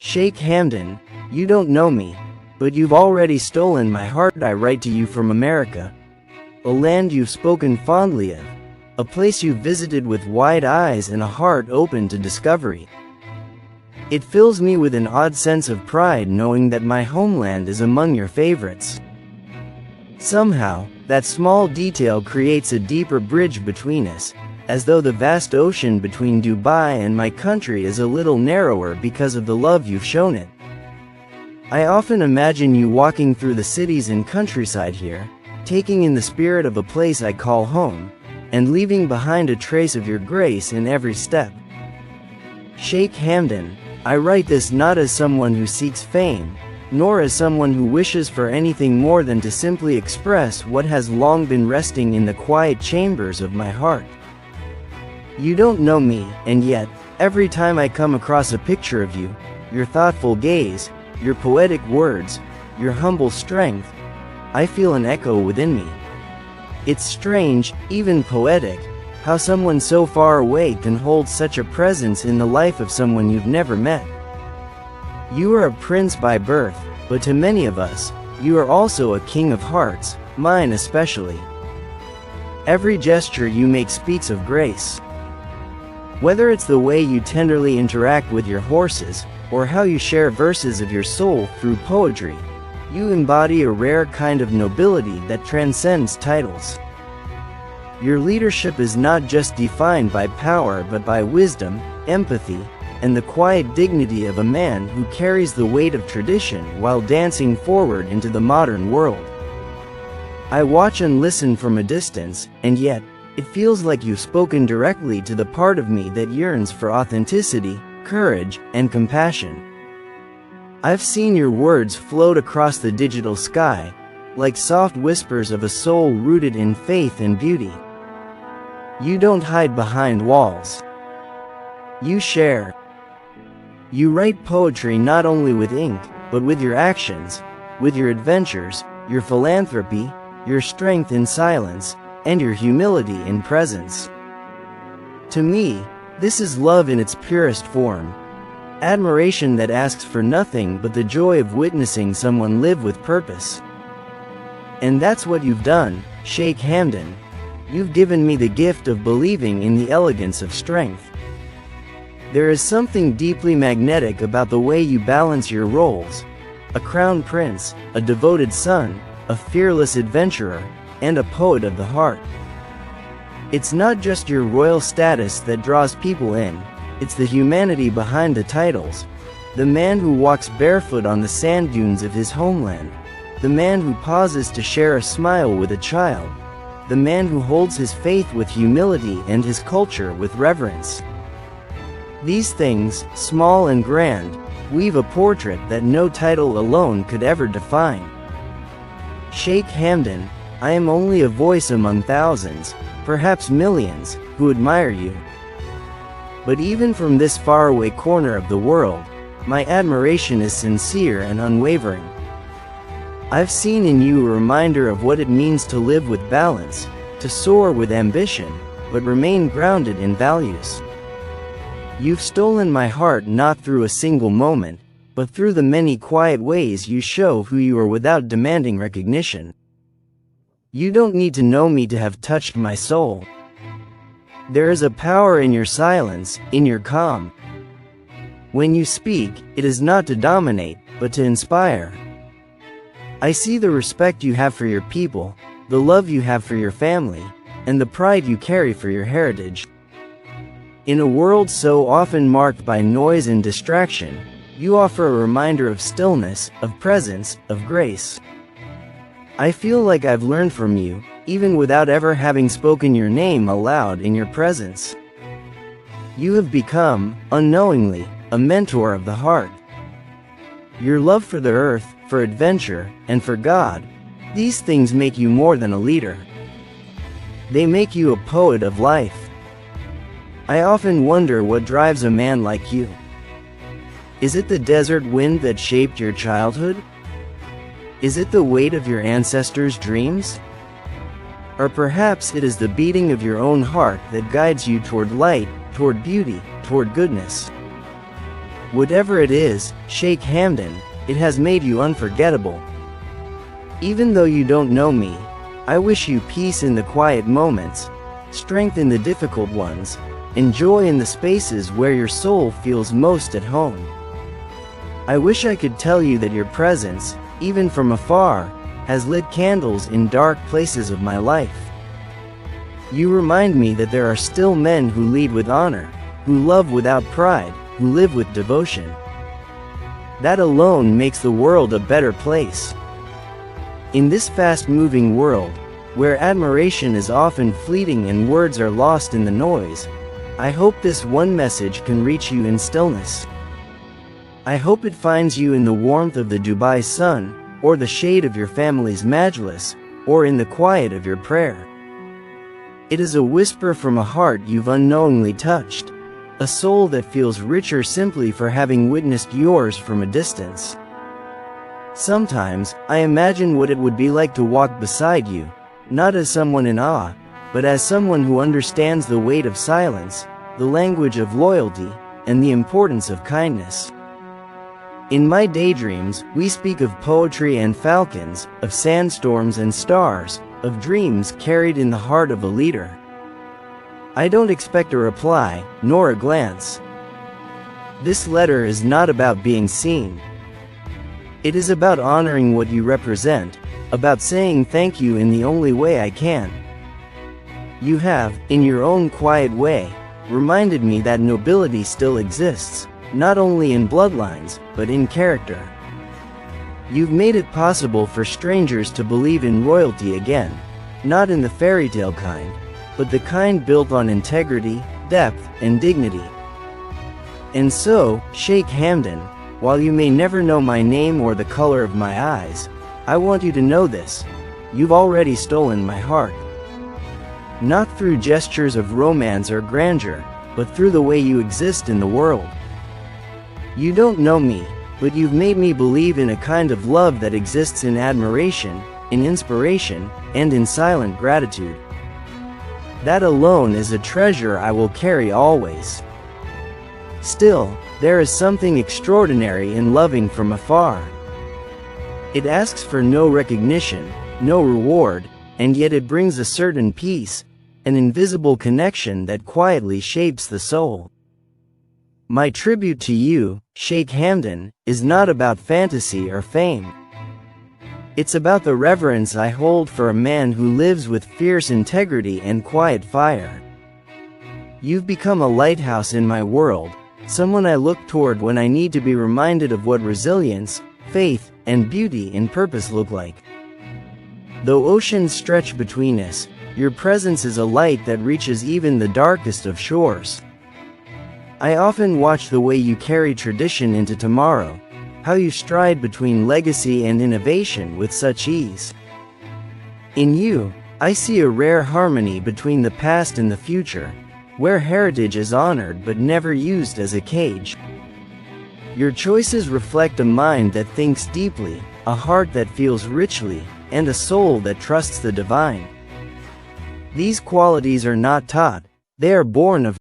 Sheikh Hamdan, you don't know me, but you've already stolen my heart. I write to you from America, a land you've spoken fondly of, a place you've visited with wide eyes and a heart open to discovery. It fills me with an odd sense of pride knowing that my homeland is among your favorites. Somehow, that small detail creates a deeper bridge between us, as though the vast ocean between Dubai and my country is a little narrower because of the love you've shown it. I often imagine you walking through the cities and countryside here, taking in the spirit of a place I call home, and leaving behind a trace of your grace in every step. Sheikh Hamdan, I write this not as someone who seeks fame, nor as someone who wishes for anything more than to simply express what has long been resting in the quiet chambers of my heart. You don't know me, and yet, every time I come across a picture of you, your thoughtful gaze, your poetic words, your humble strength, I feel an echo within me. It's strange, even poetic, how someone so far away can hold such a presence in the life of someone you've never met. You are a prince by birth, but to many of us, you are also a king of hearts, mine especially. Every gesture you make speaks of grace. Whether it's the way you tenderly interact with your horses, or how you share verses of your soul through poetry, you embody a rare kind of nobility that transcends titles. Your leadership is not just defined by power but by wisdom, empathy, and the quiet dignity of a man who carries the weight of tradition while dancing forward into the modern world. I watch and listen from a distance, and yet, it feels like you've spoken directly to the part of me that yearns for authenticity, courage, and compassion. I've seen your words float across the digital sky, like soft whispers of a soul rooted in faith and beauty. You don't hide behind walls. You share. You write poetry not only with ink, but with your actions, with your adventures, your philanthropy, your strength in silence, and your humility in presence. To me, this is love in its purest form. Admiration that asks for nothing but the joy of witnessing someone live with purpose. And that's what you've done, Sheikh Hamdan. You've given me the gift of believing in the elegance of strength. There is something deeply magnetic about the way you balance your roles: a crown prince, a devoted son, a fearless adventurer, and a poet of the heart. It's not just your royal status that draws people in, it's the humanity behind the titles. The man who walks barefoot on the sand dunes of his homeland. The man who pauses to share a smile with a child. The man who holds his faith with humility and his culture with reverence. These things, small and grand, weave a portrait that no title alone could ever define. Sheikh Hamdan, I am only a voice among thousands, perhaps millions, who admire you. But even from this faraway corner of the world, my admiration is sincere and unwavering. I've seen in you a reminder of what it means to live with balance, to soar with ambition, but remain grounded in values. You've stolen my heart not through a single moment, but through the many quiet ways you show who you are without demanding recognition. You don't need to know me to have touched my soul. There is a power in your silence, in your calm. When you speak, it is not to dominate, but to inspire. I see the respect you have for your people, the love you have for your family, and the pride you carry for your heritage. In a world so often marked by noise and distraction, you offer a reminder of stillness, of presence, of grace. I feel like I've learned from you, even without ever having spoken your name aloud in your presence. You have become, unknowingly, a mentor of the heart. Your love for the earth, for adventure, and for God, these things make you more than a leader. They make you a poet of life. I often wonder what drives a man like you. Is it the desert wind that shaped your childhood? Is it the weight of your ancestors' dreams? Or perhaps it is the beating of your own heart that guides you toward light, toward beauty, toward goodness. Whatever it is, Sheikh Hamdan, it has made you unforgettable. Even though you don't know me, I wish you peace in the quiet moments, strength in the difficult ones, and joy in the spaces where your soul feels most at home. I wish I could tell you that your presence, even from afar, has lit candles in dark places of my life. You remind me that there are still men who lead with honor, who love without pride, who live with devotion. That alone makes the world a better place. In this fast-moving world, where admiration is often fleeting and words are lost in the noise, I hope this one message can reach you in stillness. I hope it finds you in the warmth of the Dubai sun, or the shade of your family's majlis, or in the quiet of your prayer. It is a whisper from a heart you've unknowingly touched, a soul that feels richer simply for having witnessed yours from a distance. Sometimes, I imagine what it would be like to walk beside you, not as someone in awe, but as someone who understands the weight of silence, the language of loyalty, and the importance of kindness. In my daydreams, we speak of poetry and falcons, of sandstorms and stars, of dreams carried in the heart of a leader. I don't expect a reply, nor a glance. This letter is not about being seen. It is about honoring what you represent, about saying thank you in the only way I can. You have, in your own quiet way, reminded me that nobility still exists, not only in bloodlines, but in character. You've made it possible for strangers to believe in royalty again, not in the fairy tale kind, but the kind built on integrity, depth, and dignity. And so, Sheikh Hamdan, while you may never know my name or the color of my eyes, I want you to know this: you've already stolen my heart. Not through gestures of romance or grandeur, but through the way you exist in the world. You don't know me, but you've made me believe in a kind of love that exists in admiration, in inspiration, and in silent gratitude. That alone is a treasure I will carry always. Still, there is something extraordinary in loving from afar. It asks for no recognition, no reward, and yet it brings a certain peace, an invisible connection that quietly shapes the soul. My tribute to you, Sheikh Hamdan, is not about fantasy or fame. It's about the reverence I hold for a man who lives with fierce integrity and quiet fire. You've become a lighthouse in my world, someone I look toward when I need to be reminded of what resilience, faith, and beauty in purpose look like. Though oceans stretch between us, your presence is a light that reaches even the darkest of shores. I often watch the way you carry tradition into tomorrow, how you stride between legacy and innovation with such ease. In you, I see a rare harmony between the past and the future, where heritage is honored but never used as a cage. Your choices reflect a mind that thinks deeply, a heart that feels richly, and a soul that trusts the divine. These qualities are not taught, they are born of